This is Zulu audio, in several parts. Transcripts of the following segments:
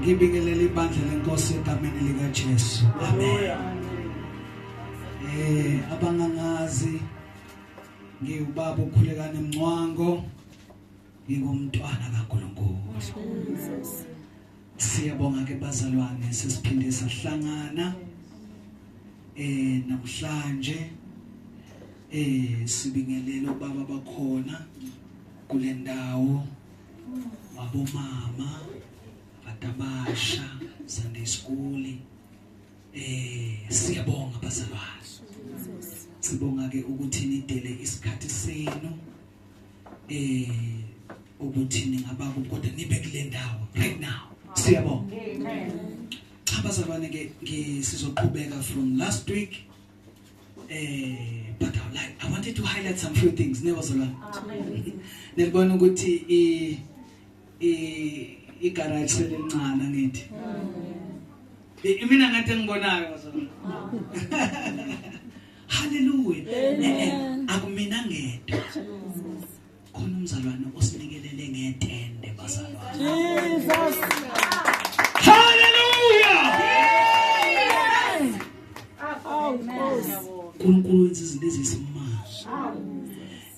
Ngibingelele ibandla lenkosi egameni lika Jesu. Amen. Abangangazi ngiyubaba ukhulekana eMncwango, ngingumntwana kaNkulunkulu. Siyabonga ke bazalwane sesiphinde sahlangana namhlanje sibingelele ubaba bakhona kule ndawo, abomama Tabasha Sunday School. Siyabonga bazalwane. Sibonga ke ukuthi nidele isikhathi senu ukuthi ningababa kodwa nibe kule ndawo right now. Siyabonga. Amen. Abazalwane ke sizoqhubeka from last week. But I wanted to highlight some few things. Nebazalwane. Amen. Nelibona ukuthi igarage selencana ngithi. Mina ngathi ngibonayo bazalwane. Hallelujah. Akumina ngedwa. Khona umzalwane osinikelele ngetende bazalwane. Jesus. Hallelujah. UNkulunkulu wenza izinto ezisimanga.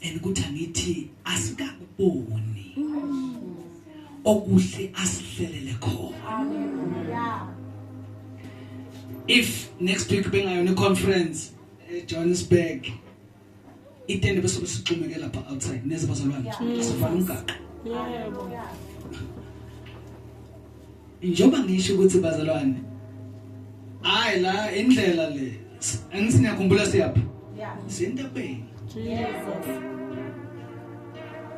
And kuthi angithi asikakuboni. Okuhle asihlelele khona. If next week bengayona conference eJohannesburg, itende bese sixhumeke lapha outside neze bazalwane sivala umgaqo. Yebo. Njoba ngisho ukuthi bazalwane hayi la indlela le angisinakhumbula siyapha. Sentapeni. Jesus.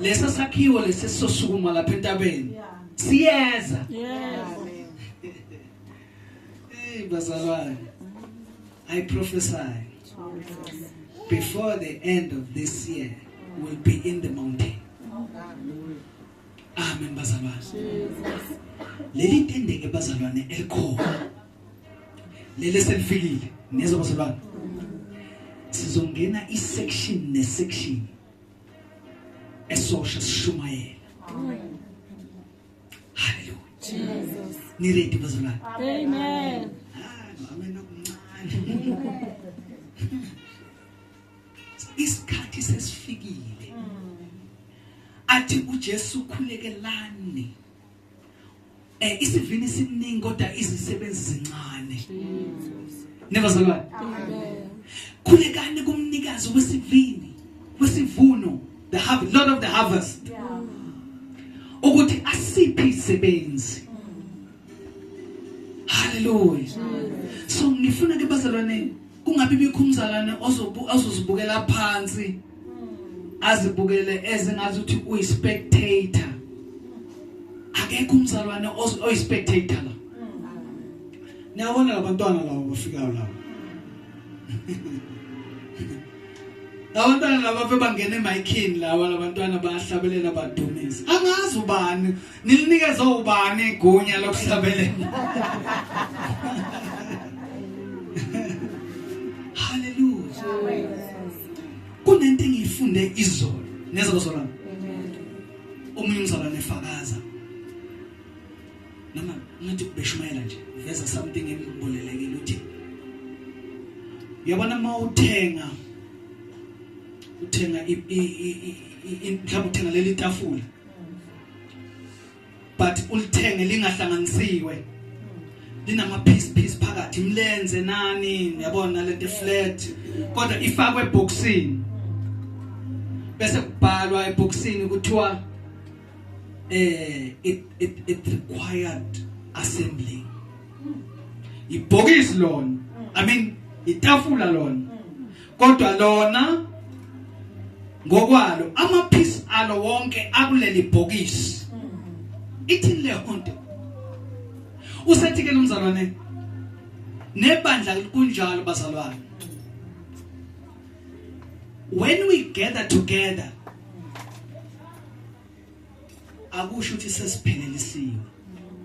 Lesa sakhiwo lesesosukuma lapha entabeni. Siyeza. Yes. Hey bazalwane, I prophesy before the end of this year we'll be in the mountain. Amen bazalwane. Leli tende ke bazalwane elikhona. Leli selifikile nezo bazalwane. Sizongena isection nesection esosha sishumayela. Hallelujah. Jesus. Ni ready bazalwane? Amen. Amen okuncane. Isikhathi sesifikile. Athi uJesu khulekelani. Isivini siningi kodwa izisebenzi zincane. Jesus. Nebazalwane? Amen. Khulekani kumnikazi wesivini, wesivuno, the harvest, Lord of the harvest. Ukuthi asiphi isebenzi. Hallelujah. So ngifuna ke bazalwane kungabi bikho umzalwane ozozibukela phansi azibukele ezingazi ukuthi uyispectator. Akekho umzalwane oyispectator la. Niyabona labantwana labo bafikayo labo. Abantwana laba bebangena emayikini lawa labantwana bayahlabelela badumisa. Angazi ubani, nilinikeza ubani igunya lokuhlabelela. Hallelujah. Kunento engiyifunde izolo, neza bazalwane. Omunye umzalwane efakaza. Noma ngathi kubeshumayela nje, veza something engibonelekile uthi. Yabona mawuthenga mhlawumbe uthenga leli tafula but ulithenge lingahlanganisiwe linama piece phakathi imlenze nani yabona lento flat kodwa ifakwe eboxini bese kubhalwa eboxini kuthiwa it required assembly. Ibhokisi lona itafula lona kodwa lona ngokwalo amapiece alo wonke akuleli bhokisi. Ithini le honto? Usethi ke nomzalwane nebandla kunjalo bazalwane. When we gather together akusho ukuthi sesiphelelisiwe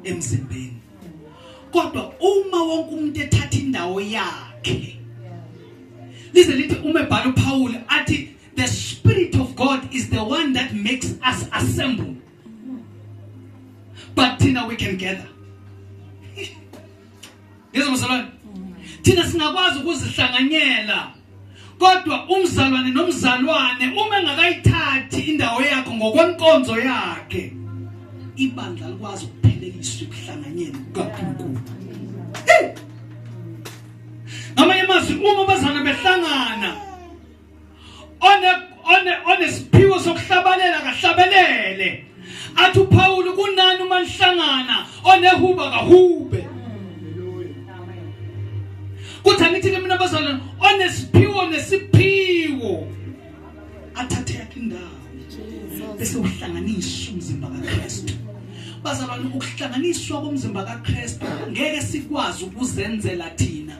emzimbeni. Kodwa uma wonke umuntu ethatha indawo yakhe, lize lithi uma ebhala uPaul athi the Spirit of God is the one that makes us assemble, but thina we can gather. Ngizomzalwane, thina singakwazi ukuzihlanganyela, kodwa umzalwane nomzalwane uma engakayithathi indawo yakhe ngokwenkonzo yakhe, ibandla likwazi ukupheleliswa ukuhlanganyela kukaNkulunkulu. Ngamanye amazwi uma abazana behlangana, onesiphiwo sokuhlabalela kahlabelele. Athi uPaul kunani uma lihlangana, onehuba kahube. Kuthi angithi mina abazalwane onesiphiwo nesiphiwo athathe yakhe indawo bese uhlanganiswa umzimba kaKristu. Bazalwane, ukuhlanganiswa komzimba kaKristu ngeke sikwazi ukuzenzela thina,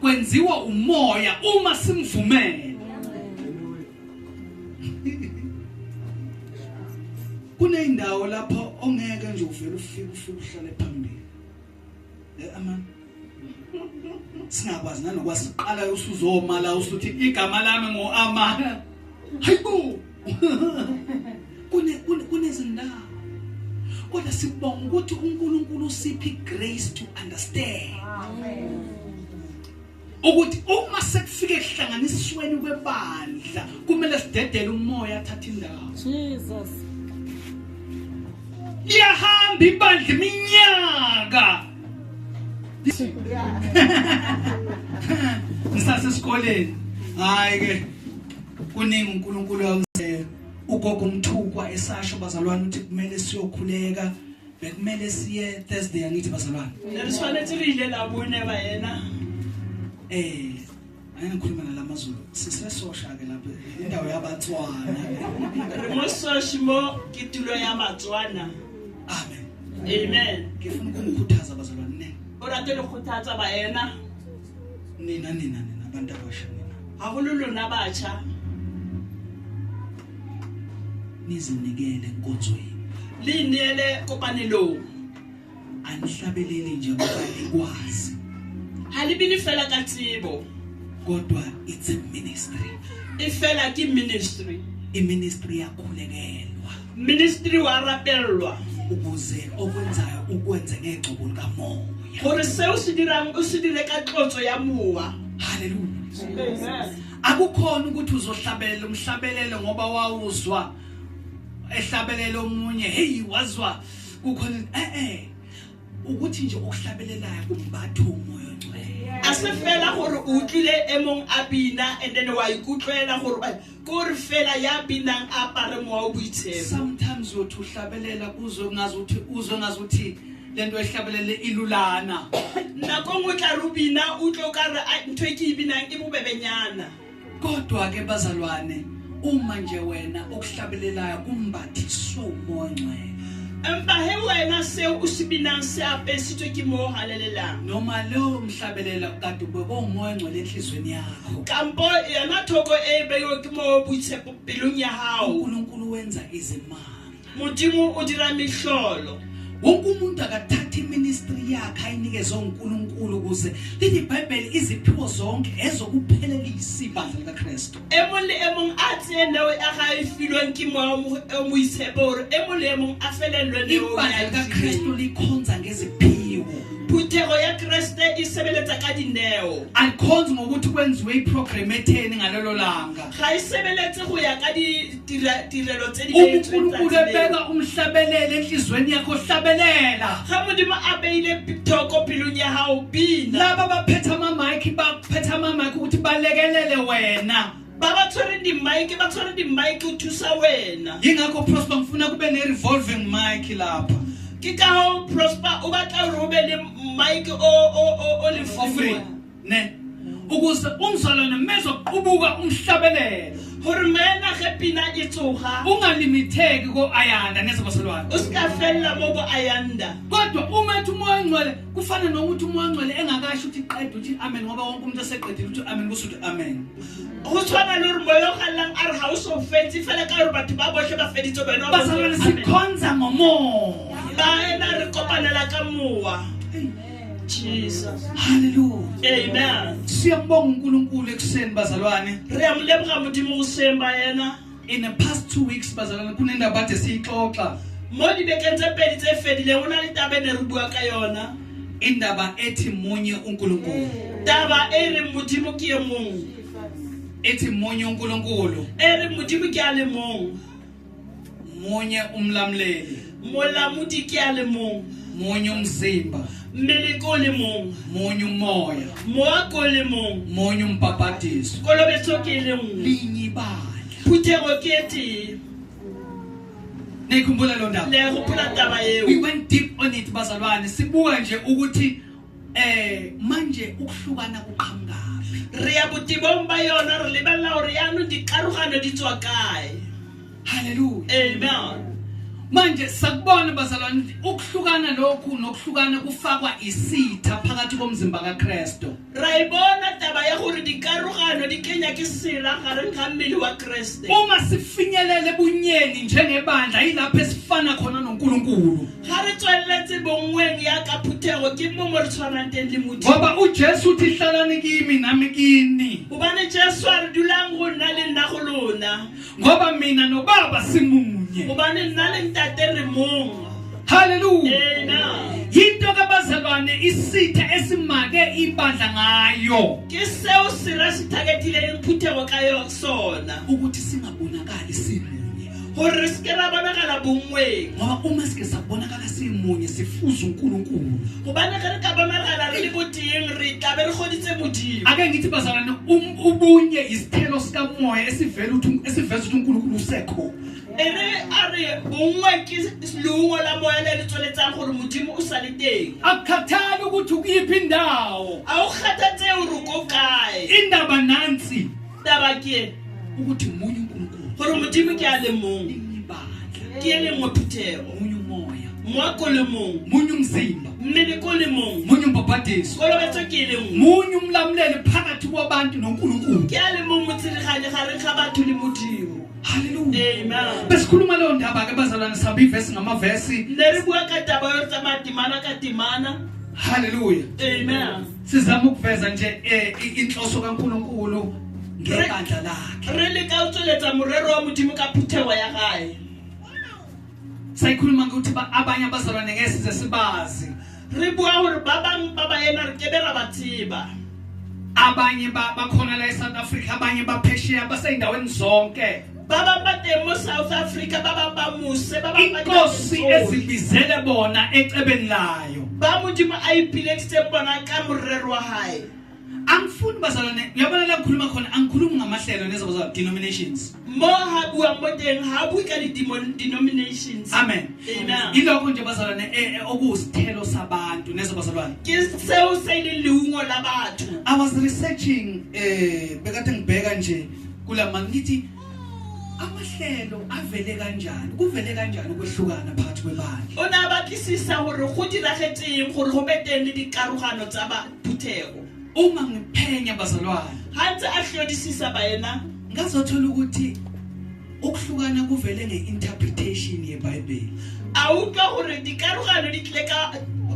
kwenziwa umoya uma simvumela. Kunendawo lapho ongeke nje uvele ufike uhlale phambili. Amen. Singakwazi nanokwasiqala usuzoma la usuthi igama lami ngoAma. Hayibo. Kunezindawo. Kodwa sibonga ukuthi uNkulunkulu usiphi grace to understand. Amen. Ukuthi uma sekufike ehlanganisweni kwebandla kumele sidedele umoya athathe indawo. Jesus. Yahamba ibandla iminyaka. Nisasesikoleni. Hayi ke kuningi uNkulunkulu awenze. Ugogo Mthukwa esasho bazalwane ukuthi kumele siyokhuleka, bekumele siye Thursday angithi bazalwane. Nesifanele labo neba yena. Angikhuluma nalamazulu. Sisesosha ke lapha indawo yabaTswana. Remososhimo kitulo yabaTswana. Amen. Amen. Ngifuna ukukhuthaza bazalwane ne. Orate lokhuthaza ba yena. Nina abantu abasha nina. Akululu nabatsha. Nizinikele enkonzweni. Linele kopanelo. Anihlabelele nje ngoba likwazi. Halibini fela katsibo. Kodwa it's a ministry. Ifela ki ministry. Iministry yakhulekelwa. Ministry warapelwa. Ukuze okwenzayo ukwenze ngegcobo likamoya. Gore se usidire ka tlotso ya mowa. Hallelujah. Amen. Akukhona ukuthi uzohlabela umhlabelelo ngoba wawuzwa ehlabelele omunye hey wazwa kukhona ukuthi nje okuhlabelelayo kumbatho umoya ongcwele. Asefela gore utlile emong abina and then wa ikutlwela gore fela ya binang apare mowa o buitshepo. Sometimes uthi uhlabelela uzongazuthi lento ehlabelele ilulana. Nako ngotla rubina utlo ka re ntwe ke ibinang e bobebenyana. Kodwa ke bazalwane, uma nje wena okuhlabelelayo kumbathiswa umoya ongcwele. Empa he wena se usibinang se apesitswe ke mo halelela. Noma lo mhlabelela kade ubeko umoya ongcwele enhlizweni yakho. Kampo yana thoko beyo ke mo buitshepo pelong ya hao. uNkulunkulu wenza izimanga. Modimo o dira mihlolo. Wonke umuntu akathatha iministry yakhe ayinikeze uNkulunkulu ukuze lithi iBhayibheli iziphiwo zonke ezokuphelelisa ibandla likaKristu. Emole emong atsiende we aga ifilweng ke mo isebor emole emong afelelwe le o ibandla likaKristu likhonza ngeziphiwo. Puthego ya Kriste isebeletsa ka dineo. Alikhonzi ngokuthi kwenziwe iprogram etheni ngalelo langa. Ga isebeletse go ya ka tirelo tse di uNkulunkulu ebeka umhlabelele enhlizweni yakho hlabelela. ga modimo a beile thoko pelong ya hao bina. Laba baphetha ama-mic ukuthi balekelele wena. Ba tshwere di mic o thusa wena. Yingakho Prosper ngifuna kube ne-revolving mic lapha. Ke ka ho Prosper o batla re o be le mic o le free ne ukuze umzalwane mezoqubuka umhlabelelo gore mena ge pina e tsoga ungalimitheki ko ayanda nezabazalwane. o ska fella mo bo ayanda Kodwa uma ethi umoya ongcwele kufana nokuthi umoya ongcwele engakasho ukuthi qedwe uthi amen ngoba wonke umuntu eseqedile uthi amen kusho uthi amen. go tshwana le gore moya o gallang a re ga o so fetse fela ka gore batho ba bohle ba feditse bena Bazalwane sikhonza ngomoya. ba ena re kopanela ka mowa. Jesus. Hallelujah. Amen. Siyambonga uNkulunkulu ekuseni bazalwane. Re a mo leboga modimo go semba yena. In the past 2 weeks bazalwane kunendaba ade siyixoxa. Mo dibekeng tse pedi tse fedileng o na le taba ne re bua ka yona. Indaba ethi munye uNkulunkulu. Taba e re modimo ke e mong. Ethi munye uNkulunkulu. E re modimo ke a le mong. Munye umlamleli. Molamodi ke a le mong. Munye umzimba. Mmele ko le mong. Munye umoya. Moya ko le mong. Munye umpapadiso. Kolobetso ke le nngwe. Linyibala. Phuthego ke tee. Nekhumbula lo ndaba. Le gopola taba eo. We went deep on it bazalwane. Sibuka nje ukuthi manje ukuhlukana kuqhamukapi. Re ya botibong ba yona re lebella hore yaanong dikarogano di tswa kae. Hallelujah. Amen. Manje sakubona bazalwane ukuhlukana lokhu nokuhlukana kufakwa isitha phakathi komzimba kaKristu. Ra ibona taba ya gore dikarogano di kenya ke sela gareng ga mmele wa Kriste. Uma sifinyelele ebunyeni njengebandla yilapho esifana khona noNkulunkulu. Ga re tsweletse bongweng ya ka phuthego ke mo re tshwanang teng le modimo. Ngoba uJesu uthi hlalani kimi nami kini. Ubane Jesu a re dulang go nna le nna go lona. Ngoba mina noBaba simunye. Ubane nna le ntate re mong. Hallelujah. Amen. Yinto kabazalwane isitha esimake ibandla ngayo Ke seo se ra se targetile phuthego ka yo sona. ukuthi singabonakali simunye. Gore se ke ra bonagala bongweng. Ngoba uma sike sabonakala simunye sifuza uNkulunkulu. Gobane ge re ka bonagala re le boteng re tla be re goditse modimo. Ake ngithi bazalwane ubunye isithelo sikamoya esivela ukuthi uNkulunkulu usekho. Ere a re bongwe ke lungo la moya le le tsweletsang gore modimo o sa le teng. Akukhathali ukuthi ukuyiphi indawo. A o kgathatse o re ko kae. Indaba nansi Taba ke ukuthi munye uNkulunkulu. gore modimo ke a le mong. Ibandla. Ke le nngwe phuthego. Munye umoya. Moya ko le mong. Munye umzimba. Mmele ko le mong. Munye umpapadiso. Kolobetso ke le nngwe. Munye umlamleli phakathi kwabantu noNkulunkulu. Ke a le mong motsirigane gareng ga batho le modimo. Hallelujah. Amen. Besikhuluma lo ndaba ke bazalwane sihamba ivesi ngamavesi. Ne re bua ka taba yo tsamaya timana ka timana. Hallelujah. Amen. Sizama ukuveza nje inhloso kaNkulunkulu ngebandla lakhe. Re le ka o tsweletsa morero wa modimo ka phuthego ya gae. Sayikhuluma ukuthi abanye abazalwane ngeke size sibazi. Re bua gore ba bang ba ba ena re kebe ra ba tseba. Abanye bakhona la eSouth Africa, abanye baphesheya baseyindaweni zonke. Ba bang ba teng mo South Africa, ba bang ba mose, ba bang ba Inkosi ezibizele bona ecebeni layo. ba modimo a ipilekisitseng bona ka morero wa hae. Angifuni bazalwane, uyabona la ngikhuluma khona angikhulumi ngamahlelo nezabazalwane denominations. Mo ha bua mo teng ha bui ka denominations. Amen. Amen. Ilokho nje bazalwane okusithelo sabantu nezabazalwane. Ke seo se le leungo la batho. I was researching bekade ngibheka nje kulama ngithi amahlelo avele kanjani kuvele kanjani ukwehlukana phakathi kwebandla. Ona batlisisa hore go diragetseng gore go beteng le dikarogano tsa ba phuthego. Uma ngiphenya bazalwane Hantse a hlodisisa baena ngazothola ukuthi ukuhlukana kuvele ngeinterpretation yeBhayibheli. a utlwa gore dikarogano di tle ka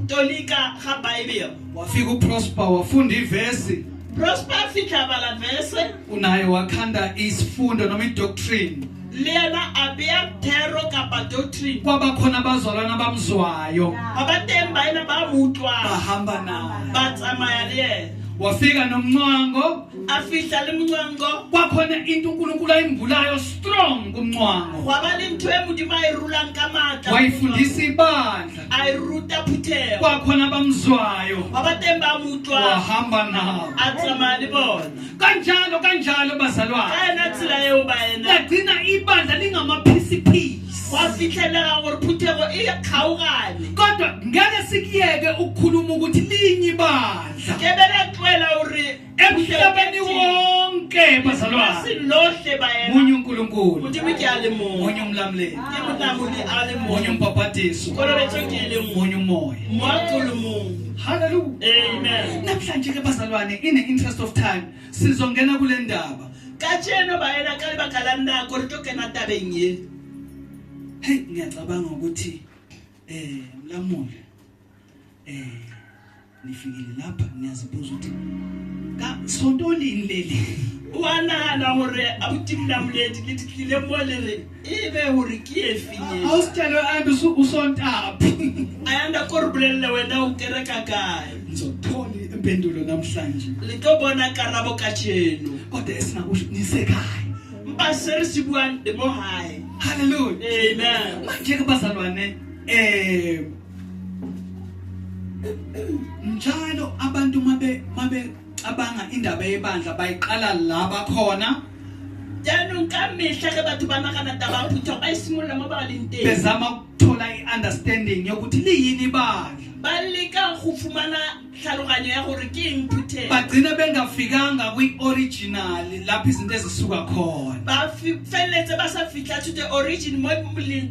tolika ga Bible. Wafika uProsper wafunda ivesi Prosper fitla bala verse unaye wakhanda isifundo noma idoctrine. le yena a bea thero kapa doctrine. Kwaba khona abazalwana abamzwayo Ba ba teng baena ba mo utlwang bahamba naye. ba tsamaya le yena. Wafika nomncwango A fitla le mongwango kwakhona into uNkulunkulu ayimbulayo strong kumncwango. gwa ba le ntho e modimo a e rulang ka matla. Wayifundisa ibandla A e ruta phuthego. kwakhona abamzwayo Ba ba teng ba mo utlwang wahamba nabo. a tsamaya le bona. Kanjalo bazalwane Ka ena tsela eo baena lagcina ibandla lingamaphisiphisi. gwa fitlhelega gore phuthego e kgaogane. Kodwa ngeke sikiyeke ukukhuluma ukuthi linye ibandla Ke be ra tlwela hore emhlabeni wonke bonke bazalwane silohle baena munye uNkulunkulu modimo ke a le mong munye umlamleli ke monamodi a le munye mong umpapatiso kolobetso ke le mong munye umoya moakolo mong hallelujah amen namhlanje ke bazalwane in the interest of time sizongena kule ndaba ka tsheno baena ka lebaka la nako re tlo kena tabeng ye hey ngiyacabanga ukuthi mlamuli nifikile lapha niyazibuza ukuthi ka sontolini leli wa nagana gore abuti mlamoledi le ditlile mo le re ebe gore ke e finye awusitshele anti usontaphi a yanda ko re bolelele wena o kereka kae ngizothola impendulo namhlanje le tlo bona karabo ka tsheno kodwa esingakusho nisekhaya mpa se re se buang le mo hae hallelujah amen manje ke bazalwane njalo abantu mabe abanga indaba yebandla bayiqala la bakhona jaanong ka mehla ge batho ba nagana taba phutho ba simolola mo ba leng teng bezama ukuthola i-understanding yokuthi liyini ibandla ba leka go fumana tlhaloganyo ya gore ke eng phuthela bagcina bengafikanga kwi-original lapho izinto ezisuka khona ba feletse ba sa fitla to the origin mo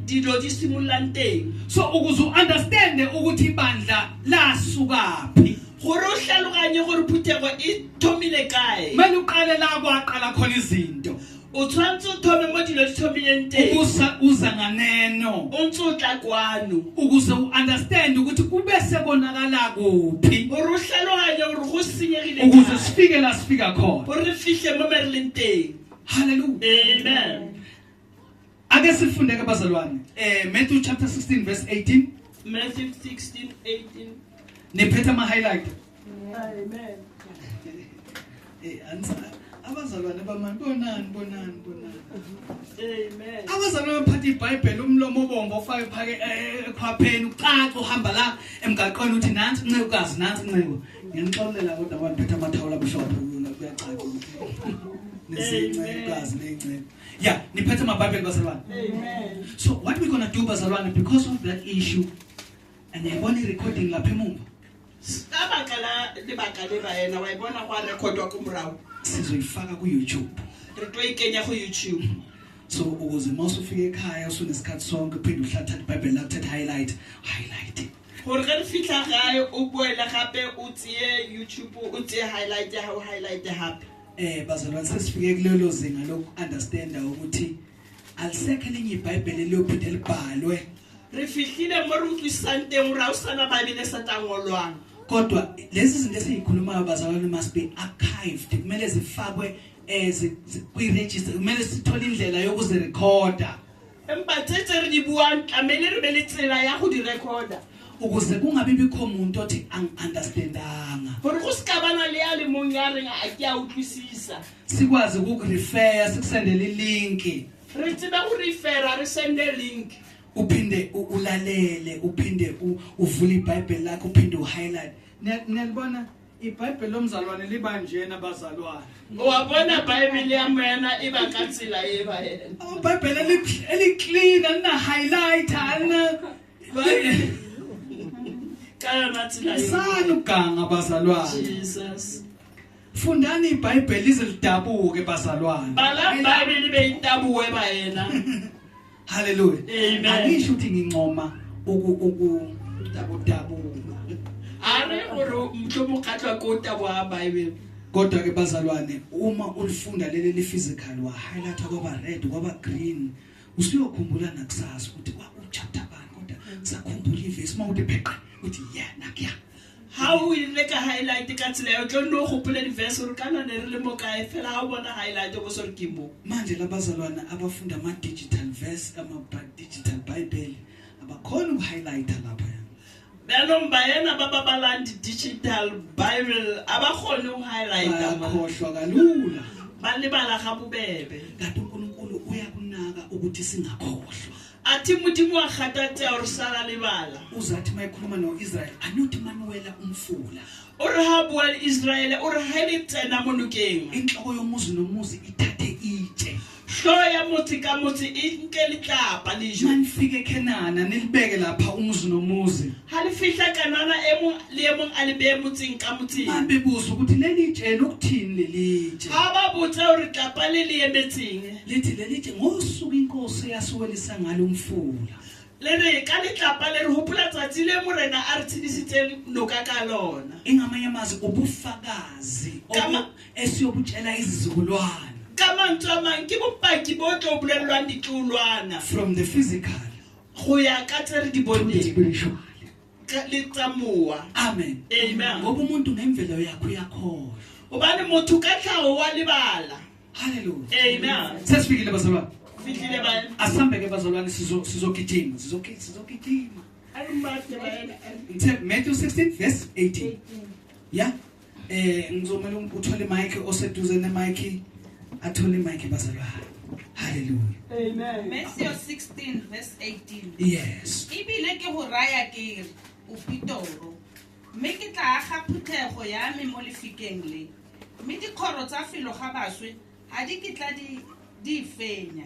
dilo di simololang teng so ukuze u-understande ukuthi ibandla lasukaphi gore o tlhaloganye gore phuthego e thomile kae kumele uqale la kwaqala khona izinto o tshwanetse o thome mo dilo di thomileng teng uza nganeno o ntse o tla kwano ukuze u-understand ukuthi kube sekonakala kuphi gore o tlhaloganye gore go senyegile ukuze sifike la sifika khona gore re fihle mo mere leng teng hallelujah amen ake sifunde ke bazalwane Matthew chapter 16 verse 18 Matthew 16:18 nephetha ama-highlight amen abazalwane bamani bonani amen abazalwane baphatha iBhayibheli umlomo obomvu ofake phake ekhwapheni ucaca uhamba la emgaqweni uthi nansi incekukazi nansi inceko ngiyanixolela kodwa abantu phetha amathawula amhlophe kuyacaca nesincekukazi nenceko yeah niphethe amaBhayibheli bazalwane amen so what we gonna do bazalwane because of that issue and yabona i-recording lapha emumva abaka la lebaka le baena wa ibona go recordwa ko morago sizoyifaka ku-YouTube re tlo ikenya go YouTube so ukuze mawusufika ekhaya usunesikhathi sonke uphinde uhlathatha iBhayibheli lakho uthatha highlight gore ge re fitlha gae o boele gape o tseye YouTube o tseye highlight ya gago highlight gape bazalwane sesifike kulelo zinga loku-understanda ukuthi alisekho elinye iBhayibheli liyophinde libhalwe re fihlile mo re utlwisang teng gore a o sana Bibele sa tangolwang kodwa lezi zinto esiyikhulumayo bazalwane must be archived kumele zifakwe kwi-register kumele sithole indlela yokuzirekhoda empa tse re di buang tlamehile re be le tsela ya go di recorda ukuze kungabi bikho umuntu othi angi-understandanga gore go seka bana le ya le mong ya reng a ke a utlwisisa sikwazi ukukurefera sikusendele ilinki re tsebe go refera re sende link uphinde ulalele uphinde uvule iBhayibheli lakho uphinde uhighlight niyalibona iBhayibheli lomzalwane liba njena bazalwane wa bona Bibele ya mena e ba ka tsela e ba yena iBhayibheli eli-clean alina highlighter alina kaya na tsela sana uganga bazalwane Jesus fundani iBhayibheli lize lidabuke bazalwane bala Bibele be itabuwe ba yena hallelujah amen angisho ukuthi ngincoma dabu are gore mhlomo khatlwa ko tabo ya Bibele kodwa ke bazalwane uma ulifunda leli physical wa highlight kwaba red kwaba green usiyokhumbula nakusasa ukuthi chapter bani kodwa sakhumbula iverse mawuthi pheqa uthi yeah nakya how we like a highlight ka tsela yo tlo no gopola di verse re kana ne re le mo kae fela ha o bona highlight go so re kimbo manje labazalwana abafunda ama digital verse ama digital Bible abakhona ukuhighlighta lapha bano bayena baba balandi digital Bible abakhona ukuhighlighta bakhohlwa kalula balibala ga bobebe kanti uNkulunkulu uyakunaka ukuthi singakhohlwa athi modimo wa kgatatse o re sala lebala uzathi mayikhuluma noIsrael anothi manuwela umfula o re ha bua Israel o re ha le tsena monokeng inhloko yomuzi nomuzi ithathe itshe Hloya motse ka motse e nke letlapa lejo. manifike eKenana nilibeke lapha umuzi nomuzi Ha le fihla Kanana le emong a le behe motseng ka motseng. babebuza ukuthi leli tshela ukuthini leli tshe Ha ba botsa hore tlapa le emetseng. lithi leli tshe ngosuku inkosi yasuwelisa ngalo umfula Le re ka letlapa le re hopola tsatsi le morena a re tshedisitseng noka ka lona. ingamanye amazwi ubufakazi Kama- esiyobutshela izizukulwana Ka mantswe a mang ke bopaki bo tlo bolellwang ditloholwana from the physical go ya ka tse re di to the boneng spiritual le tsa mowa. amen Amen. ngoba umuntu ngemvelo yakho uyakhohlwa Hobane motho ka tlhaho wa lebala. haleluya Amen. sesifikile bazalwane Fihlile ba asihambeke bazalwane sizogijima a re mate ba Matthew 16 verse 18 ya ngizomela uthole mic oseduze ne mic athole mic bazalwane haleluya Amen. Matthew 16 verse 18. yes Ibile ke go raya ke re o pitoro. Mme ke tla aga phuthego ya me mo lefikeng le. Mme dikgoro tsa felo ga baswe ha di kitla di fenya.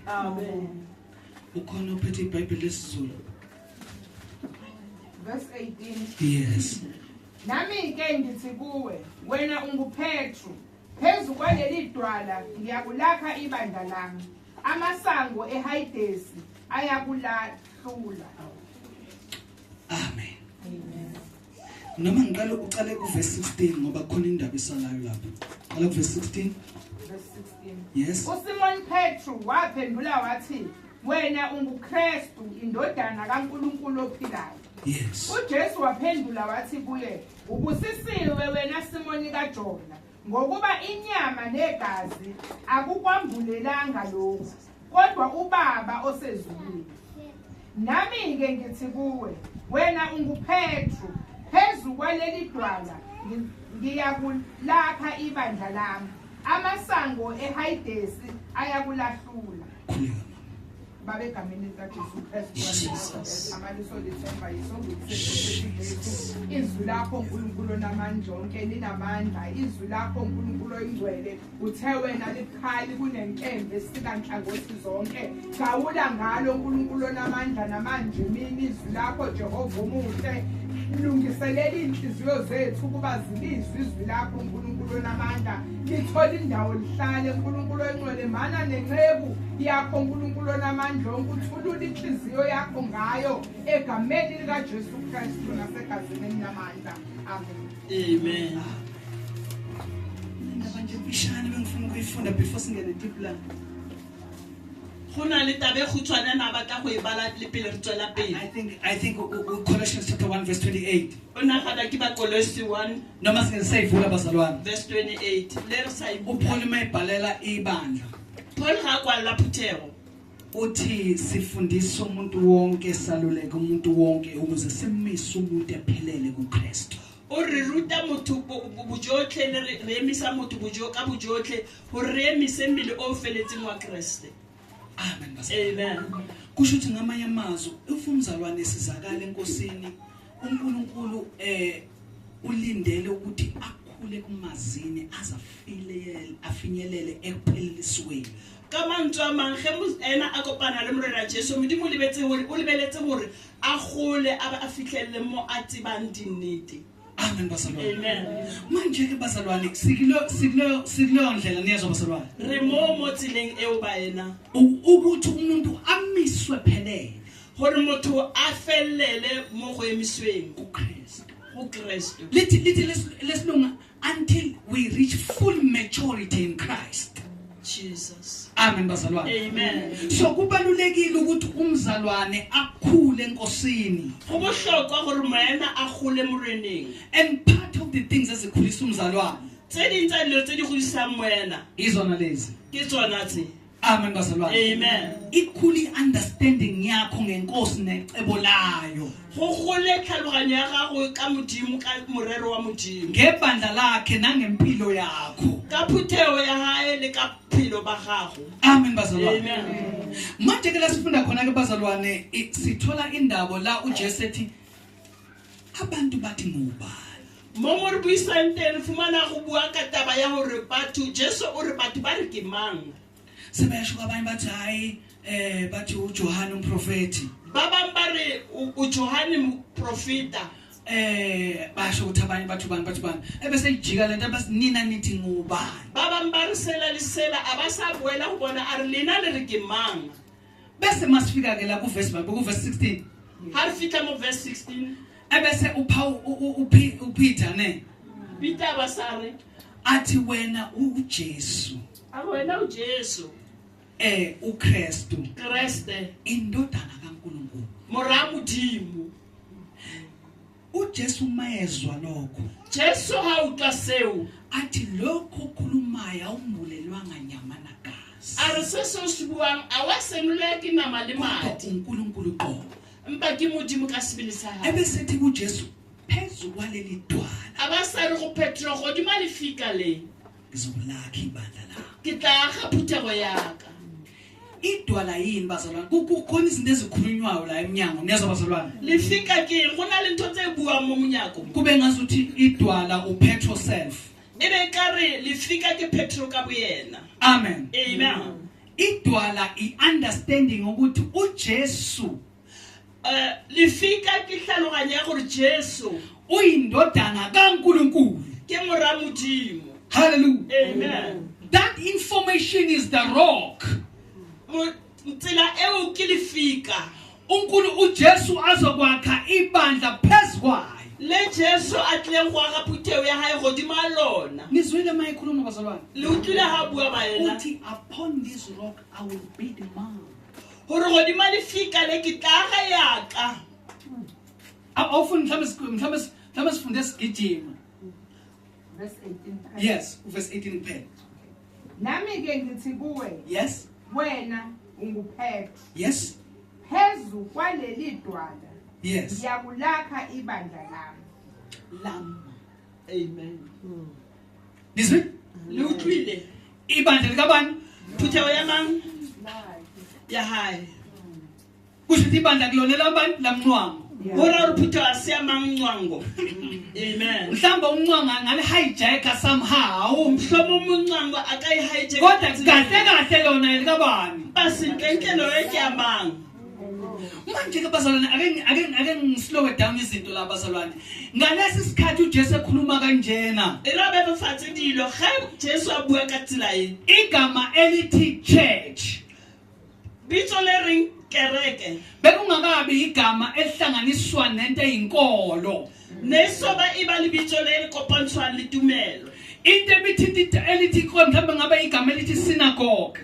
amen Amen. ukhona uphethe iBhayibheli lesizulu Verse 18. yes Nami ke ngithi kuwe, wena unguPetru. Phezu kwaleli dwala ngiyakulakha ibandla lami. Amasango eHadesi ayakulahlula. amen noma ngiqala ucale kuverse 16 ngoba khona indaba isalayo lapho qala kuverse 16 Verse 16. yes uSimon Petru waphendula wathi, wena unguKristu, indodana kaNkulunkulu ophilayo. yes uJesu waphendula wathi kuye, ubusisiwe wena Simoni kaJona, ngokuba inyama negazi akukwambulelanga lokhu, kodwa uBaba osezulwini. Nami ke ngithi kuwe, wena unguPetru, phezu kwaleli dwala ngiyakulakha ibandla lami. Amasango eHadesi ayakulahlula. khuleka Babe egameni likaJesu Kristu amaliso lithemba yisongokusesethu izwi lakho uNkulunkulu namandla onke linamandla izwi lakho uNkulunkulu oyingcwele uthe wena libukhali kunenkembe sikanhlangothi zonke gawula ngalo uNkulunkulu namandla namanje mina izwi lakho Jehova umuhle lungiselela inhliziyo zethu ukuba zilizwe izwi lakho uNkulunkulu namandla lithola indawo lihlale uNkulunkulu oyingcwele mana nenceku yakho uNkulunkulu namandla ukuthulula inhliziyo yakho ngayo egameni likaJesu Kristu nasegazini namandla amen. Amen. indaba nje bishane bengifuna ukuyifunda before singene deep la Go na le tabe khutshwana na batla go e bala le pele re tswela pele. I think Colossians chapter 1 verse 28 O nagana ke ba Kolose 1 noma singayivula bazalwane verse 28. Le re sa e uPaul mayibhalela ibandla Paul ga kwa la phuthego. uthi sifundisa umuntu wonke saluleke umuntu wonke ukuze simise umuntu ephelele kuKristu O re ruta motho bojotlhe le re emisa motho ka bojotlhe go re emise mmele o feletseng wa Kriste. amen bazalwane Amen. kusho ukuthi ngamanye amazwi umzalwane sizakala enkosini uNkulunkulu ulindele ukuthi akhule kumazini afinyelele ekuphelelisweni Ka mantswe a mang ge ena a kopana le morena Jesu modimo o lebeletse gore a gole a ba a fitlhelele mo a tsebang dinnete. amen bazalwane Amen. manje ke bazalwane sikuleyo ndlela niyezwa bazalwane Re mo tseleng eo ba ena ukuthi umuntu amiswe phelele gore motho a fellele mo go emisweng kuKristu go Kriste. lithi lesilunga until we reach full maturity in Christ Jesus. amen bazalwane Amen. so kubalulekile ukuthi umzalwane akhule enkosini Go bohlokwa gore moena a gole moreneng. and part of the things ezikhulisa umzalwane Tse ding tsa dilo tse di godisang moena izona lezi ke tsona tse. amen bazalwane Amen. ikhuli understanding yakho ngenkosi necebo layo Go gole tlhaloganyo ya gago ka modimo ka morero wa modimo. ngebandla lakhe nangempilo yakho Ka phuthego ya hae le ka phelo ba gago. amen bazalwane Amen. manje ke lasifunda khona ke bazalwane sithola indaba la uJesu ethi abantu bathi ngubani mo mo re buisang teng re fumana go bua ka taba ya gore batho Jesu o re batho ba re ke mang. Sebasho kabanye bathi hayi bathi uJohane umprofeti. Ba bang ba re o Johane moprofeta. Basho ukuthi abanye bathu bani ebese ijika lento abasinina nithi ngubani. Ba bang ba re sela le sela abasa boela go bona a re lena le re ke mang. Bese masifika ke la ku verse 16. Ha re fitla mo verse 16 Ebese uPeter ne Peter ba sa re athi wena uJesu a wena o Jesu uKristu Kriste indodana kaNkulunkulu. mora modimo. uJesu mayezwa lokho Jesu ha utlwa seo athi lokho khulumayo awumbulelwanga nyama nagazi a re se se se buang a wa senule ke nama le kodwa madi uNkulunkulu qobo. mpa ke modimo ka sebele sa hae. Ebese ethi kuJesu phezu kwaleli dwala A ba sa re go Petro godimo le fika le ngizokulakha ibandla la. ke tla ga phuthego yaka. Idwala yini bazalwane? Kukhona izinto ezikhulunywayo la eminyango niyazwa bazalwane. Le fika ke go na le ntho tse buang mo monyako. Kube ngazuthi idwala uPetro self. E be ka re le fika ke Petro ka boyena. Amen. Amen. Idwala i-understanding ukuthi uJesu Le fika ke hlaloganya gore Jesu uyindodana kaNkulunkulu. ke mora modimo. Hallelujah. Amen. That information is the rock. Tsela eo ke le fika. uJesu azokwakha ibandla phezukwayo. Le Jesu a tleng go aga phuthego ya hae godimo a lona. Nizwile mayikhuluma bazalwane? Le utlwile ha bua ba yena Uthi upon this rock I will build man. gore godimo le fika le ke tla aga yaka. Awufuni mhlawumbe sifunde sigijima. Verse 18. Yes, verse 18 kuphela. Nami ke ngithi kuwe Yes. wena unguPetro Yes. phezu kwaleli dwala Yes. ngiyakulakha ibandla lami. Lama. Amen. Nizwe? Le utlwile Ibandla likabani? phuthego ya mang ya hae. Kusho ukuthi ibandla kulona labani lamncwango. Gore re phuthego a se ya mang ncwango. Amen. Mhlawumbe umncwango ngale hijacker somehow. Mhlobo mncwango a ka e hijack. Kodwa kahle lona likabani? Basenkenkelo e ke ya mang. Manje ke bazalwane ake ngislowe down izinto la bazalwane. Ngalesi sikhathi uJesu ekhuluma kanjena. E ra be fatse dilo ga Jesu a bua ka tsela e. Igama elithi church Bitso le reng kereke. bekungakabi igama elihlanganiswa nento eyinkolo. Ne soba e ba le bitso le le kopantshwang le tumelo. Into elithi mhlawumbe ngabe igama elithi synagogue.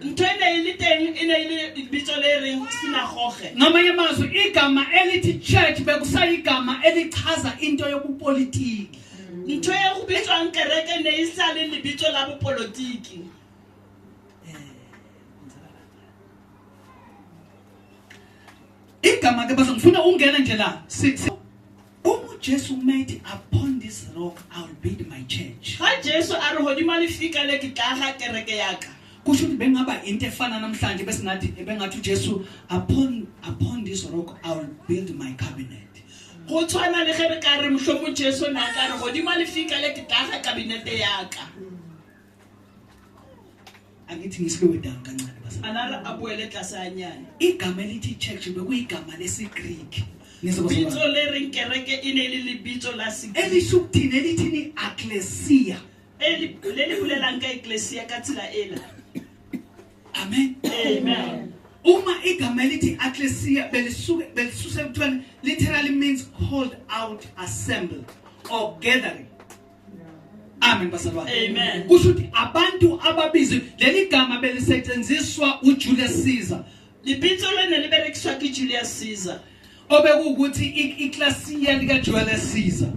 Ntho e ne e le teng e ne e le bitso le reng sinagoge. Ngamanye amazwi igama elithi church bekusayigama elichaza into yobupolitiki. Ntho e go bitswang kereke ne e sa le lebitso la bopolotiki. Igama ke bazongifuna ungena nje la 6. uJesu made upon this rock I will build my church. Ga Jesu a re godimo le fika le ke tla ga kereke yaka. Kusho ukuthi bengaba into efana namhlanje bese ngathi bengathi uJesu upon this rock I will build my cabinet. Go tshwana le ge re ka re mohlomong Jesu na ka re godimo le fika le ke tla ga kabinete yaka. Angithi ngislowe down kancane basa. Ana re a boele tlase a nyane. Igama elithi church bekuyigama lesiGreek. Bitso le reng kereke e ne le lebitso la se. Elisho ukuthini elithini ecclesia. Le le bolelang ka ecclesia ka tsela ela. Amen. Amen. Uma igama elithi ecclesia belisuke ebuthweni literally means called out, assemble or gathering. Amen bazalwane. Amen. Kusho ukuthi abantu ababizwe leli gama belisetshenziswa uJulius Caesar. Libitso le ne le berekiswa ke Julius Caesar. Obekuthi ecclesia lika Julius Caesar.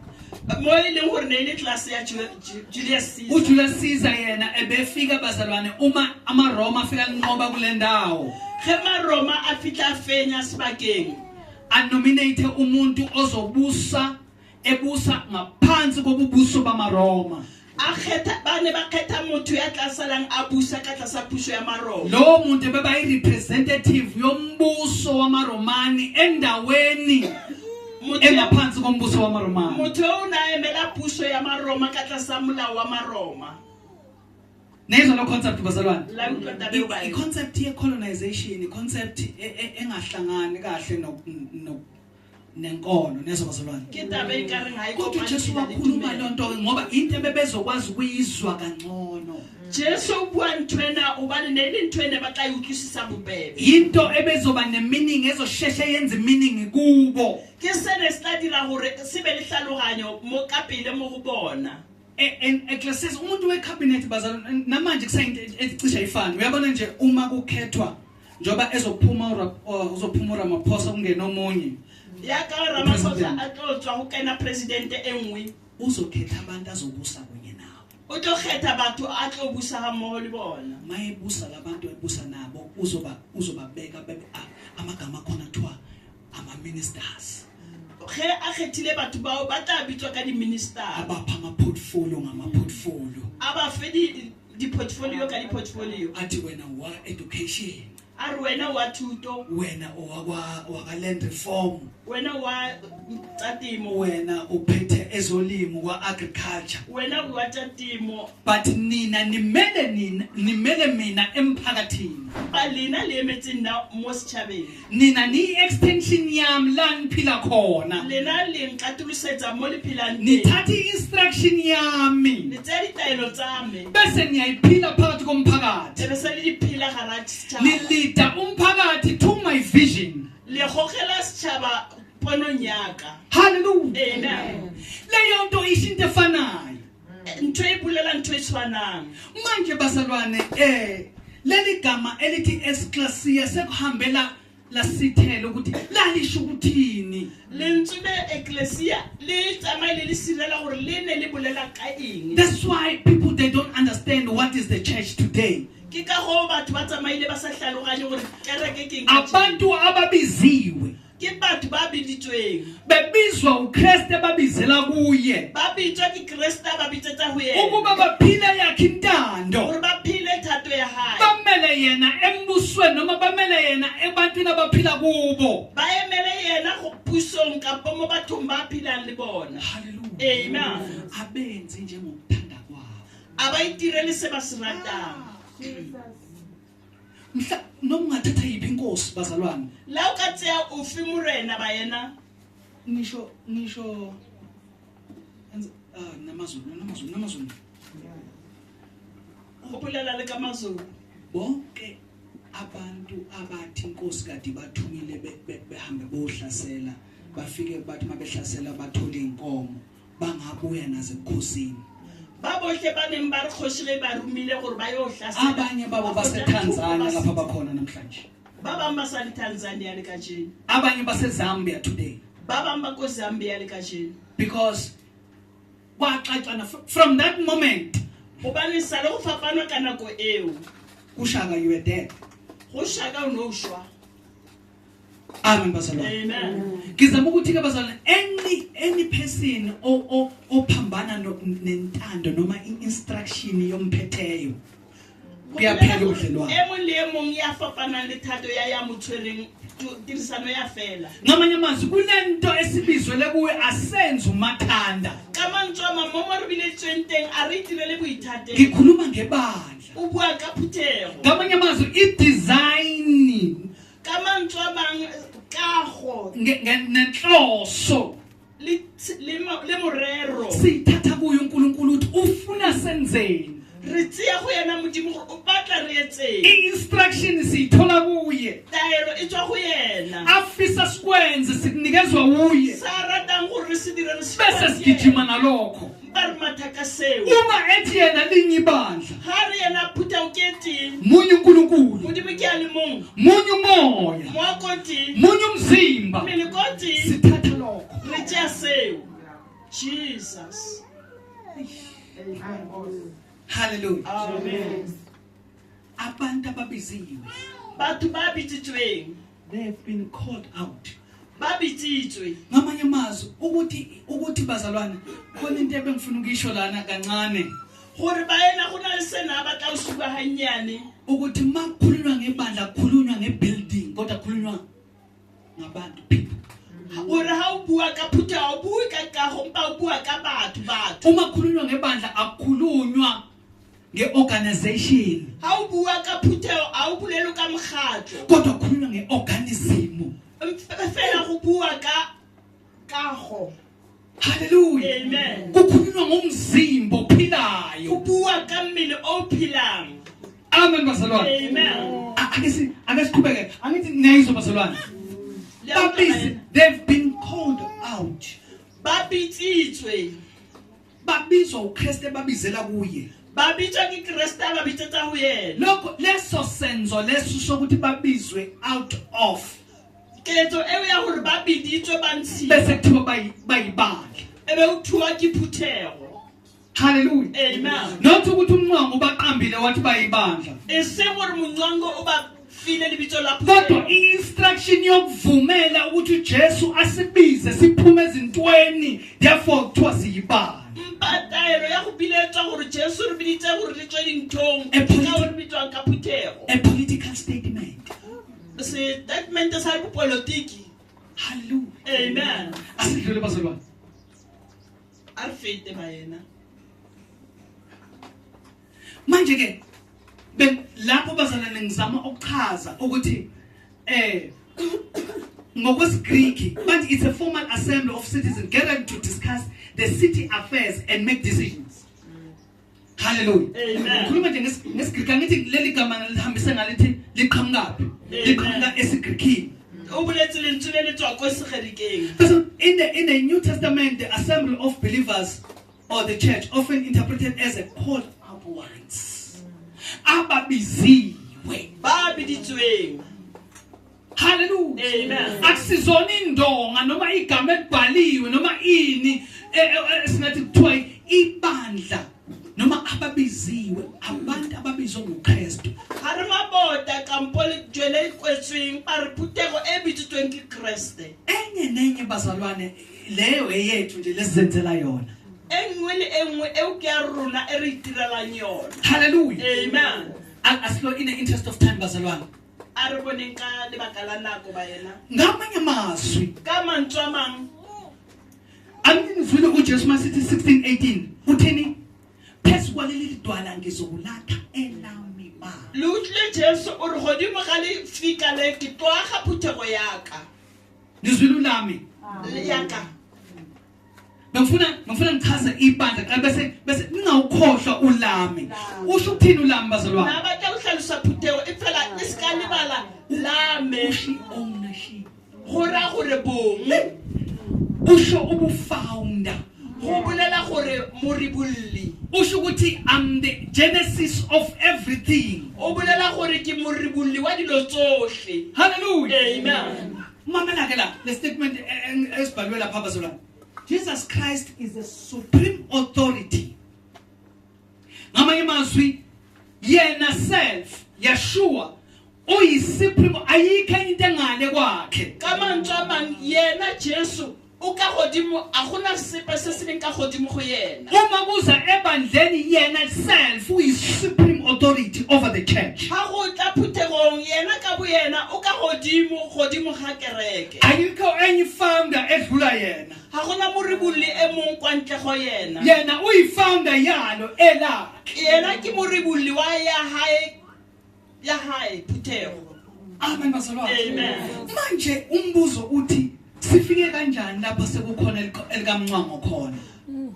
Mo e leng gore ne le class ya Julius Caesar. uJulius Caesar yena ebefika bazalwane uma amaRoma afika nqoba kule ndawo. Ge maRoma a fitla fenya sebakeng. Anominate umuntu ozobusa ebusa ngaphansi kobubuso bamaRoma. A kgetha ba ne ba kgetha motho ya tla salang a busa ka tlasa puso ya maRoma. Lo muntu bebayi representative yombuso wamaRomani endaweni. engaphansi kombuso wamaRoma. motho o na emela puso ya maroma ka tlasa molao wa maroma. Nezwa lo concept bazalwane. La utlwa taba eo ba e- I-concept ye colonization, i-concept engahlangani kahle no nenkolo nezwa bazalwane. ke taba e ka reng ha e Kodwa kopane Jesu le wakhuluma tumelo. lonto ngoba into ebebezokwazi ukuyizwa kangcono. Jesu o bua ntwena hobane ne le ntwena ba tla e utlwisisa bobebe. Into ebezoba ne-meaning ezosheshe yenze meaning kubo. Ke sene se tla dira hore se be le hlaloganyo mo ka pele mo go bona. Ecclesiastes umuntu wecabinet bazalwane namanje kusayinto ezicisha ifana. Uyabona nje uma kukhethwa njoba uzophuma uRamaphosa kungena omunye Ya ka Ramaphosa a tlo tswa go kena president engwe. uzokhetha abantu azobusa kunye nawo. O tlo kgetha batho a tlo busa ga mmogo le bona. Mayebusa labantu ebusa nabo uzobabeka amagama khona kuthiwa ama-ministers Ge a kgethile batho bao ba tla bitswa ka di-minister. abapha ama-portfolio ngama-portfolio A ba fe di-portfolio ka di-portfolio. athi wena wa education, A re wena wa thuto, wena waka-land reform, wena wa tsa temo, wena uphethe ezolimo kwa-agriculture. wena wa tsa temo. But nina nimele mina emphakathini. Ba lena le emetseng na mo setšhabeng. Nina ni extension yami la ngiphila khona. Lena le nkatolosetsa mo le phelang teng. Nithatha i-instruction yami Le tseya ditaelo tsa me. bese niyayiphila phakathi komphakathi. E be se le di phela gara setšhaba. Nilida umphakathi to my vision. Le gogela setšhaba ponong yaka. Hallelujah. Amen. Leyo nto isho into efanayo. Ntho e bulela ntho e tshwanang. Manje bazalwane leli gama elithi ecclesia sekuhambela lasithela ukuthi lalisho ukuthini. Lentswe le ecclesia le tsamaile le sirela gore le ne le bolela ka eng. That's why people they don't understand what is the church today. Ke ka go batho ba tsamaile ba sa hlaloganye gore kereke ke eng. Abantu ababiziwe Ke batho ba biditsweng. bebizwa uKristu babizela kuye Ba bitswa ke Krista ba bitsetsa ho yena. ukuba baphile yakhe intando, Gore ba phile thato ya hae. bamele yena embusweni noma bamele yena ebantwini abaphila kubo. Ba emele yena go pusong kapo mo bathong ba philang le bona. Hallelujah. Amen. Abenzi njengokuthanda kwabo. A ba itirele se ba se ratang. Mhla noma ungathatha yiphi inkosi bazalwane, La o ka tseya ofe morena ba yena. ngisho namazulu Go bolela le ka mazulu. bonke abantu abathi inkosi kade bathumile behambe bohlasela, bafike bathi mabehlasela bathola inkomo bangabuya nazo ebukhosini. Ba bohle ba neng ba re kgoshile ba rumile gore ba yo hlasela. Abanye babo baseTanzania lapha bakhona namhlanje, Ba bang ba sa le Tanzania le kajeno. abanye baseZambia today, Ba bang ba ko Zambia le kajeno. because kwaxaxana from that moment Hobane sa le go fapana ka nako eo. uShaka you were dead. Go Shaka o no shwa. Amen bazalwane. Amen. Ngizama ukuthi ke bazalwane any person ophambana nentando noma instruction yomphetheyo kuyaphela ubudlelwano. E mong le e mong ya fapanang le thato ya motshwereng tirisano ya fela. Ngamanye amazwi kunento esibizwele kuwe asenze umathanda. Ka mantswe a mang mo mo re biletsweng teng a re itirele boithateng. Ngikhuluma ngebandla. O bua ka phuthego. Ngamanye amazwi i-design Ka mantswe a mang kago nenhloso le morero. siyithatha kuyo uNkulunkulu ukuthi ufuna senzeni. Re tseya go yena modimo gore o batla re etseng. I-instruction siyithola kuye. Taelo e tswa go yena. Afisa sikwenze sikunikezwa uye. Sa ratang gore re se dire re se Bese sigijima nalokho. ba re mathaka seo. Uma ethi yena linye ibandla, Ha re yena phutha o kete. munye uNkulunkulu, Modimo ke a le mong. munye umoya, Mo koti. munye umzimba, Mmele koti. sithatha lokho. Re tseya seo. Jesus. Hallelujah. Amen. Abantu ababiziwe, Batho ba bitsitsweng. they have been called out. Ba bitsitswe. Ngamanye amazwi ukuthi bazalwane khona into ebengifuna ukuyisho lana kancane Gore ba yena go na le sena ba tla o suba hanyane. ukuthi makukhulunywa ngebandla kukhulunywa ngebuilding kodwa kukhulunywa ngabantu people. Gore ha o bua ka phuthego o bue ka kago mpa o bua ka batho uma kukhulunywa ngebandla akukhulunywa ngeorganization ha o bua ka phuthego a o bolele ka mokgatlo kodwa kukhulunywa ngeorganism. fela go bua ka kago. Hallelujah. Amen. Kukhulunywa ngomzimba ophilayo. O bua ka mmele o phelang. Amen bazalwane. Amen. Akasiqhubeke. Angithi niyayizwa bazalwane. Babizwe, they've been called out. Babitsitswe. Babizwa uKristu babizela kuye. Babitswa ke Kriste babitsetsa ho yena. Lokho leso senzo leso sokuthi babizwe out of. Ketso eo ya hore ba biditswe ba ntshile. Bese kuthiwa bayibandla. Ebe o thuwa ke phuthego. Hallelujah. Amen. Not ukuthi umnqango ubaqambile wathi bayibandla. Ese gore monqango o ba file lebitso la Kodwa phuthego. i-instruction yokuvumela ukuthi uJesu asibize siphume ezintweni therefore kuthiwa siyibandla. Mpataelo ya go biletswa gore Jesu re biditse gore re tswe dinthong. A politi- Ka gore bitswang ka phuthego. A political statement. Statement sa politiki. Hallelujah. Amen. Asidlule bazalwane. A re fete ba yena. Manje ke lapho bazalwane ngizama ukuchaza ukuthi ngokwesiGreek but it's a formal assembly of citizens gathered to discuss the city affairs and make decisions. Hallelujah. Amen. Khuluma nje ngesiGreek angithi leli gama lihambise ngalithi liqhamukapi? Liqhamuka esiGreekini. O boletse lentswe le tswa ko segerikeng. So in the New Testament, the assembly of believers or the church often interpreted as a called out ones. Ababiziwe. Ba biditsweng. Hallelujah. Amen. Akusizona indonga noma igama elibhaliwe noma ini singathi kuthiwa ibandla noma ababiziwe abantu ababizwe nguKristu. Ha re mabota kampo le jwele kwetsweng ba re phuthego e bitsitsweng ke Kriste. Enye nenye bazalwane leyo eyethu nje lesenzela yona. Engwe le engwe e o ke a rona e re itirelang yona. Hallelujah. Amen. Aslo in the interest of time bazalwane. A re boneng ka lebaka la nako ba yena. Ngamanye amazwi Ka mantswe a mang angizwile uJesu masithi 16:18 uthini phezu kwaleli dwala ngizokulatha elami ba. le utlwe Jesu o re godimo ga le fika le ke tloga phuthego yaka. Ngizwile ulami Le yaka. ngifuna ngichaze ibandla xa bese ningawukhohlwa ulami. Usho ukuthini ulami bazalwane? Na ba tla o hlalosa phuthego e fela e ska lebala la me Usho ownership. gora gore bong. Usho ubufounder. Go bolela gore moribolli. Usho ukuthi I'm the genesis of everything. O bolela gore ke moribolli wa dilo tsohle. Hallelujah. Amen. Mamela ke la le statement esibhalwe lapha bazalwane. Jesus Christ is the supreme authority. Ngamanye amazwi yena self Yeshua uyisupreme ayikho into engale kwakhe. Ka mantswe a mang yena Jesu o ka godimo a gona sepe se se leng ka godimo go yena. Uma kuza ebandleni yena self uyisupreme authority over the church. Ha go tla phuthegong yena ka bo yena o ka godimo ga kereke. Ayikho enye founder edlula yena. Ha gona moribolli e mong kwa ntle go yena. Yena uyifounder yalo elakhe. Yena ke moribolli wa ya hae phuthego. Amen bazalwane. Amen. Manje umbuzo uthi sifike kanjani lapha sekukhona elikamncwango khona?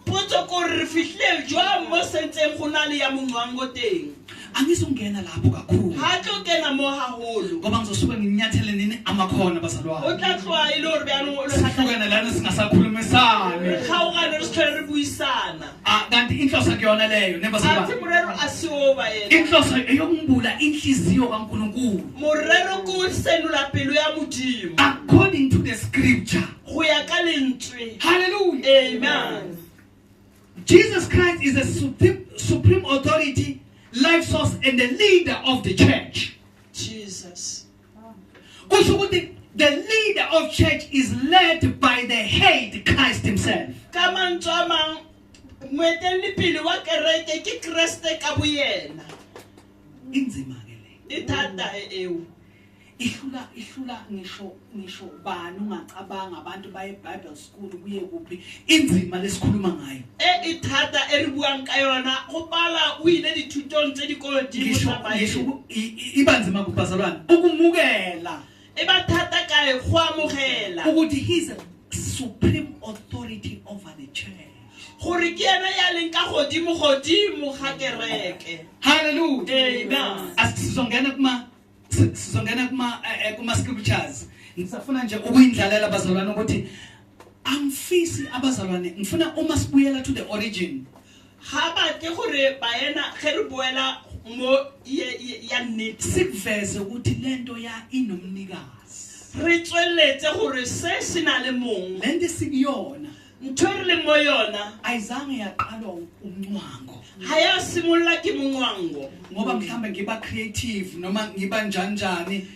Potso ko re fihle jwa mo sentseng go na le ya mongwango teng. Angizongena lapho kakhulu Ha tlo kena mo haholo. ngoba ngizosuke nginyathele nini amakhona O bazalwane. tla tloa ile hore byanong o le Sihlukene lana singasakhulumisani. kgaogane re tlhole re buisana. Kanti inhloso kuyona leyo Atsi nebazalwane. morero a se oba yena. Inhloso eyokumbula inhliziyo kaNkulunkulu Morero ko senola pelo ya modimo. according to the scripture. Go ya ka lentswe. Hallelujah. Amen. Jesus Christ is the supreme authority, life source and the leader of the church. Jesus. Kusho ukuthi the leader of church is led by the head Christ himself. Ka mantswe a mang moeteledipele wa kereke ke Kriste ka bo yena. Inzima ke le. E thata eo. ihlula ngisho bani ungacabanga abantu baye Bible school kuye kuphi inzima lesikhuluma ngayo ithata e re buang ka yona go pala o ile dithutong tse di kodimo tsa Bible ibanzima kubazalwane ukumukela bathata kae go amogela ukuthi he's a supreme authority over the church gore ke yena ya leng ka godimo ga kereke. hallelujah Amen. Sizongena kuma scriptures ngisafuna nje ukuyindlalela abazalwane ukuthi angifisi abazalwane ngifuna uma sibuyela to the origin ga ba ke gore ba yena ge re boela mo ya nnete sikuveze ukuthi lento ya inomnikazi re tsweletse gore se na le mong lento sikuyona ntho re le mo yona ayizange yaqalwa umncwango ga ya simolla ke mongwango ngoba mhlambe ngiba creative noma ngiba njani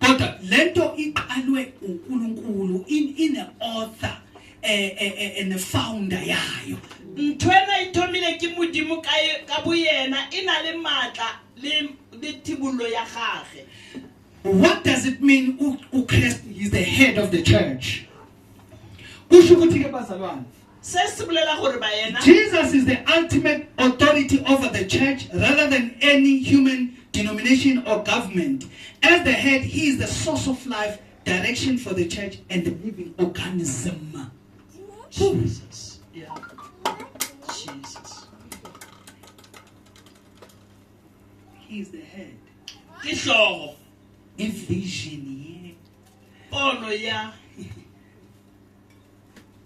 kodwa lento iqalwe uNkulunkulu in an author and a founder yayo ntho ena ithomile ke modimo ka boyena ina le matla le thibollo ya gage. What does it mean uChrist is the head of the church? Kusho ukuthi ke bazalwane se se bolela gore ba yena Jesus is the ultimate authority over the church rather than any human denomination or government. As the head, he is the source of life, direction for the church, and the living organism. Jesus. Yeah. Jesus. He is the head. Ke hlogo. A vision, Pono ya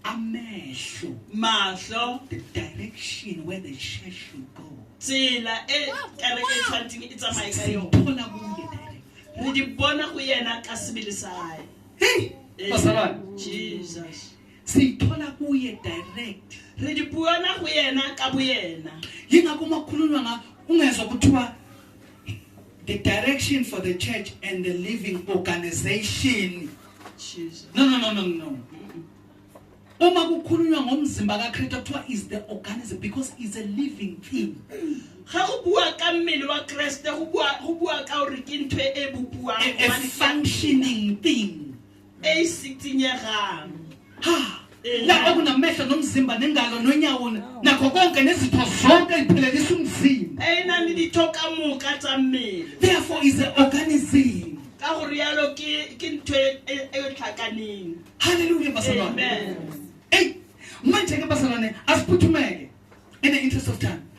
amehlo, mahlo the direction where the church should go. tsela e kereke tshwantseng e tsamaye ka yona Sithola kuye direct. re di bona go yena ka sebele sa hae. Hey, bazalwane. Jesus. Sithola kuye direct. Re di buana go yena ka boyena. Yingakho makhulunywa nga ungezwa kuthiwa the direction for the church and the living organization. Jesus. No. Uma kukhulunywa ngomzimba kaKristu kuthiwa is the organism because it's a living thing. Ga go bua ka mmele wa Kriste go bua ka hore ke ntwe e bubuang A functioning thing. e sitinyegang. Ha. La okunamehlo nomzimba nengalo nonyawo nakho konke nezitho zonke iphelelisa umzimba. E na le dithoka moka tsa mmele. Therefore is an organism. Ka gore yalo ke ntwe e tlhakaneng. Hallelujah bazalwane. Amen. Hey, manje ke bazalwane asiphuthumeleke in the interest of time.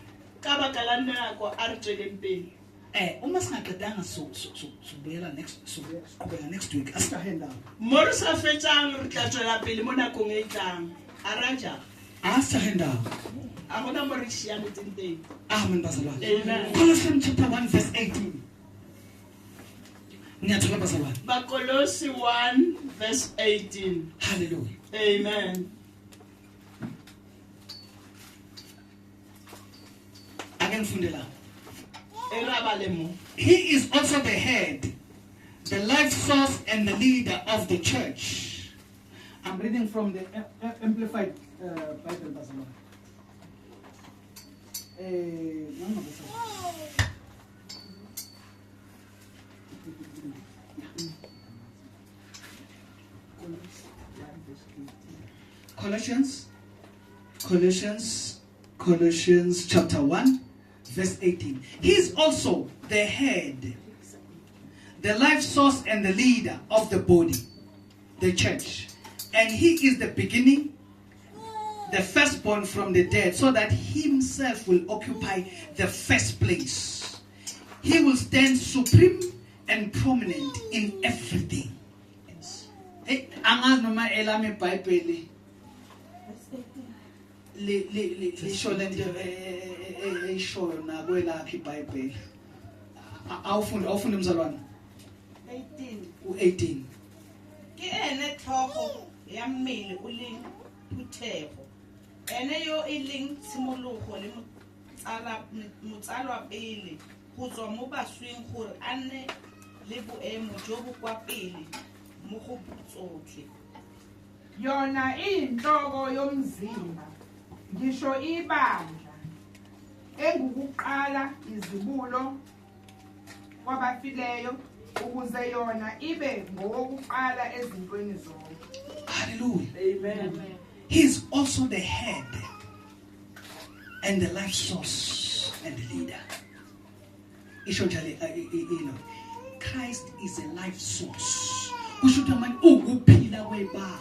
Ka baka la nako a re tsweleng pele. Uma singaqedanga sobuyela next week asitahenda. Mo re sa fetsang re tla tswela pele mo nakong e tlang. A raja. Asitahenda. A gona mo re siametseng teng. Amen bazalwane. Amen. Colossians chapter 1 verse 18. Ngiyathola bazalwane. Bakolosi 1 verse 18. Hallelujah. Amen. Again fundela. He He is also the head, the life source and the leader of the church. I'm reading from the Amplified Bible Bazalwane. Colossians chapter 1 verse 18. He is also the head, the life source and the leader of the body, the church. And he is the beginning, the firstborn from the dead, so that he himself will occupy the first place. He will stand supreme and prominent in everything. Hey, angazi noma elami iBhayibheli lisho lento eyishoyo nakwelakhe iBhayibheli. Awufunde mzalwane 18 u18. ke ene tlhogo ya mmele o leng phuthego ene yo e leng tshimologo le motsalwa pele go tswa mo baswing gore a nne le boemo jo bo kwa pele mo go tsotlhe. Yona inhloko yomzimba ngisho ibandla engukuqala izibulo kwabafileyo ukuze yona ibe ngowokuqala ezintweni zonke. Hallelujah. Amen. He's also the head and the life source and the leader. Christ is a life source. Ukuphila kwebandla.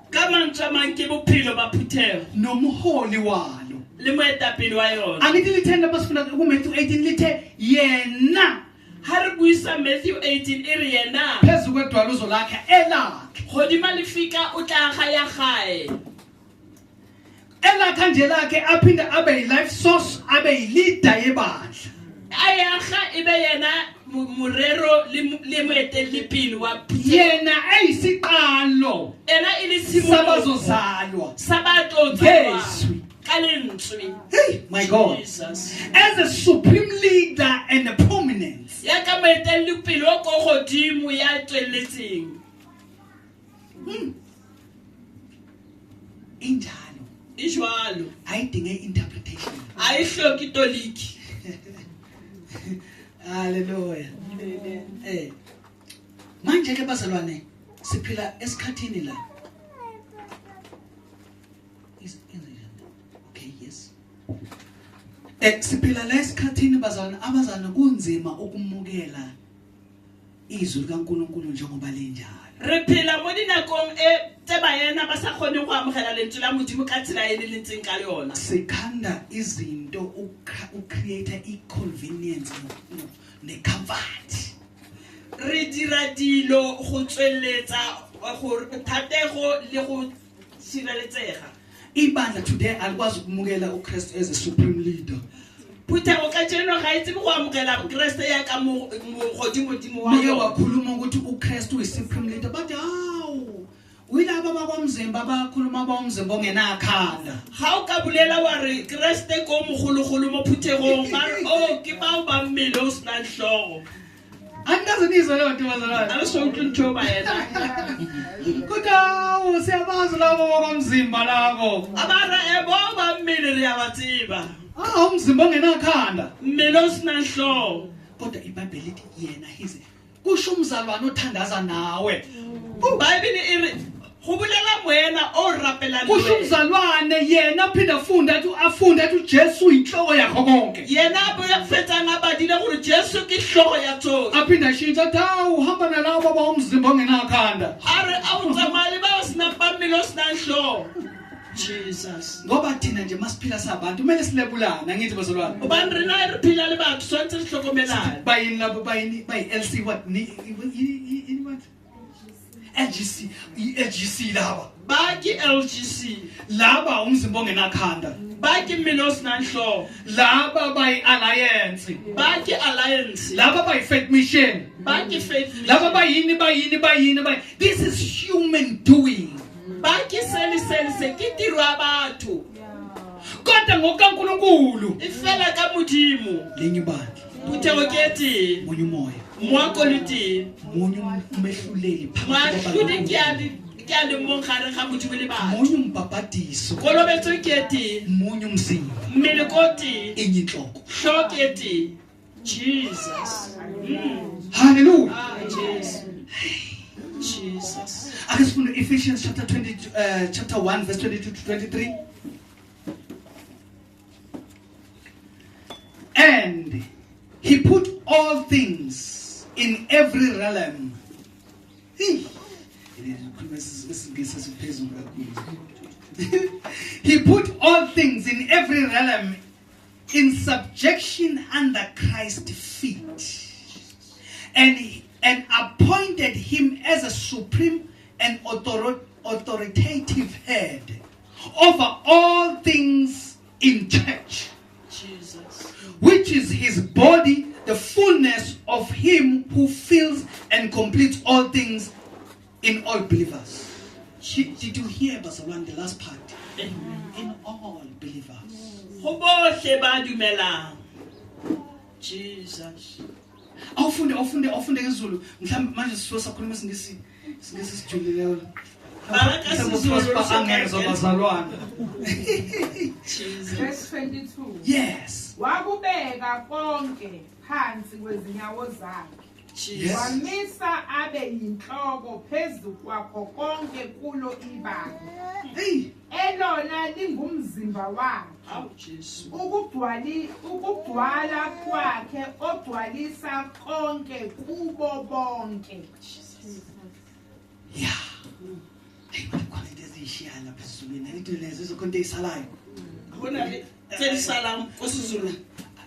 Kamantsha manke bophelo ba phuthego. Nomholi walo. Le moetapele wa yona. Angithi lithenda basifuna kuMatthew 18 lithe yena. Ha re buisa Matthew 18 e re yena. Phezu kwedwala uzolakha elakhe. Godimo lefika o tla ga ya gae. Elakha nje lakhe aphinda abe life source, abe leader yebandla. Ayaga ebe yena morero le moetelepele wa phuthego. Yena ayisiqalo. Ena ile Sabazozalwa. Sabato Yeswi. Kalentswe. Hey, my God. Jesus. As a supreme leader and a prominence. Ya ka moetelepele o go godimo ya tsweletseng. Injalo. Ijwalo. Ayidinge interpretation. Ayihloki toliki. Hallelujah. Manje ke bazalwane siphila esikhathini la. Okay, yes. Siphila la esikhathini bazalwane abazana kunzima ukumukela izwi likaNkulunkulu njengoba linjalo. Re phela mo dinakong e tseba yena ba sa kgone go amogela lentswe la modimo ka tsela e le lentseng ka yona. Sikhanda izinto ucreate inconvenience necomfort. Re dira dilo go tsweletsa go thatego le go sireletsega. Ibandla today alikwazi ukumukela uKristu as a supreme leader. Phuthego ka tseno ga itse go amogela Kriste ya ka mo godimo wa Mike yona. wakhuluma ukuthi uKristu is supreme leader but hawu uyilaba bakwamzimba abakhuluma bawumzimba ongenakhanda. Ga o ka bulela wa re Kriste ko mogologolo mo phuthegong ba re o ke bao ba mmele o sna hlogo. Angaze nizwe lo nto bazalwane. A re so utlwe ba yena. Kodwa siyabazi labo bakwamzimba labo. Abara ebo ba mmele re ya ba tseba. Umzimba ongenakhanda. Mmele o sna hlogo. Kodwa iBhayibheli lithi yena hize kusho umzalwane othandaza nawe. Bible e re go bolela moena o rapelang Kusho le umzalwane yena phinda afunde athi uJesu inhloko yakho konke. yena bo ya fetsang a badile gore Jesu ke hlogo ya tsohle. Aphinda shintsha athi uhamba nalabo bawumzimba ongenakhanda. A re a o tsamaya le ba o sena pa mmele o sena hlogo. Jesus. Ngoba thina nje masiphila sabantu kumele silebulana ngithi bazalwane. Ubani rena re phela le batho swantse re hlokomelane. Bayini labo bayini bayi LC what what LGC laba. Ba ke LGC. Laba umzimba ongenakhanda. Ba ke mmele o sena hlogo. Laba bayi alliance. Ba ke alliance. Laba bayi faith mission. Ba ke faith mission. Laba bayini. This is human doing. Ba ke se ke tiro ya batho. Kodwa ngokaNkulunkulu E fela ka modimo. lenye ibandla. Phuthego ke teng. Munye umoya. Moako le teng. Munye umehluleli Mahludi ke a le mong gare ga modimo le batho. Munye umbabhadiso. Kolobetso ke teng. Munye umzimba. Mmele ko teng. Enye inhloko. Hlogo ke teng. Jesus. Hallelujah. Ah, Jesus. Jesus. Ake sifunde Ephesians chapter 1 verse 22 to 23. And he put all things in every realm. He put all things in every realm in subjection under Christ's feet. And appointed him as a supreme and authoritative head over all things in church, Jesus. which is his body, the fullness of him who fills and completes all things in all believers. Did you hear Bazalwane, the last part? In all believers. Go bohle ba dumelang. Jesus. Awufunde ngesiZulu. Mhlawumbe manje sifosa ukukhuluma isingisi sijulileyo. Baraka siZulu angezwa bazalwane. Jesus. Verse 22. Yes. Wakubeka konke phansi kwezinyawo zakhe. Yes. wamisa abe yinhloko phezu kwakho konke kulo ibanga Hey, elona lingumzimba wakhe Awu Jesu. ukugcwala kwakhe ogcwalisa konke kubo bonke. yeah. Hey, khona into ezishiya lapha esizulwini. Into lezo izokhonto ezisalayo. Hona le tse di salang ko seZulu.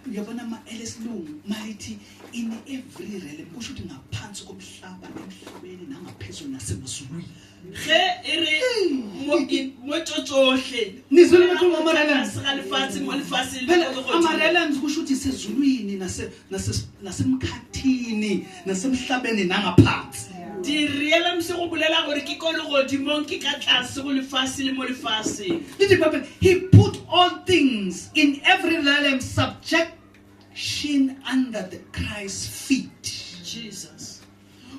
Uyabona elesilungu malithi in every realm kusho ukuthi ngaphansi komhlaba emhlabeni nangaphezulu nasemazulwini. Ge ere mo tsohle. Nizwile bekhuluma ama-realms? Sa lefatshe mo lefatsheng. Phela ama-realms kusho ukuthi sezulwini nasemkhathini nasemhlabeni nangaphansi. Di realms go bolela gore ke ko le godimong ke ka tlase go lefatshe le mo lefatsheng. Lithi Bible, he put all things in every realm subjection under the Christ's feet. Jesus.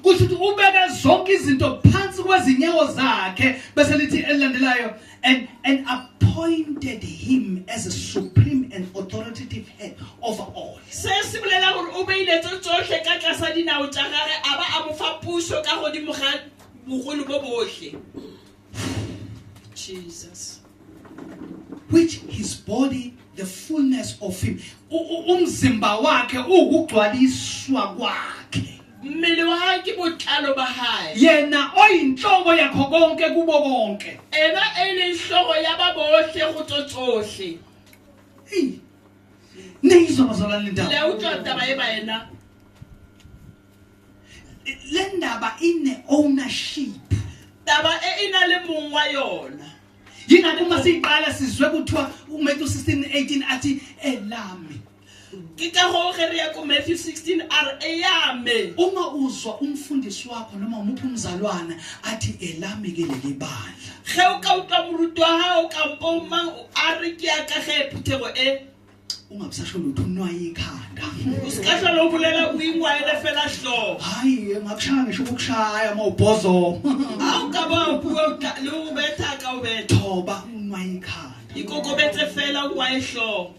Kuthi ubeke zonke izinto phansi kwezinyawo zakhe bese lithi elilandelayo and appointed him as a supreme and authoritative head over all. Se se bolela gore o beile tsohle ka tlasa dinao tsa gagwe a ba a mo fa puso ka godimo ga bogolo bo bohle. Jesus. Which his body the fullness of him. Umzimba wakhe ukugcwaliswa kwakhe. Mmele wa hae ke botlalo ba hae. Yena oyinhloko yakho konke kubo bonke. Ena ele hlogo ya ba bohle go tsohle. Hey. Neyizwa bazalwane Le ndaba. utlwa taba e ba ena. Le ndaba ine ownership. Taba e ina le mong wa yona. Yingakho uma siqala sizwe kuthiwa uMatthew 16:18 athi elami. Ke ka go ge re ya ko Matthew 16 r eyame. Uma uzwa umfundisi wakho noma umuphi umzalwana athi elami ke leli bandla. Ge o ka utlwa moruti wa hao kampo mang a re ke ya ka ge phuthego e. Ungabisasho lutho unwaye ikhanda. O se ka hlola o bolela o ingwaele fela hlogo. Hayi ngakushaya ngisho ukushaya mawubhozo. A o ka ba bua le o betha ka o betha. Thoba unwaye ikhanda. Ikokobetse fela o wa ehlogo.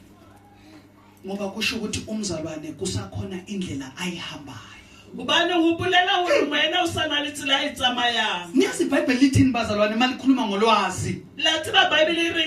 Ngoba kusho ukuthi umzalwane kusakhona indlela ayihambayo. Ubane ho bolela hore wena o sana le tsela e tsamayang. Niyazi iBhayibheli lithini bazalwane malikhuluma ngolwazi? La tseba Bible e re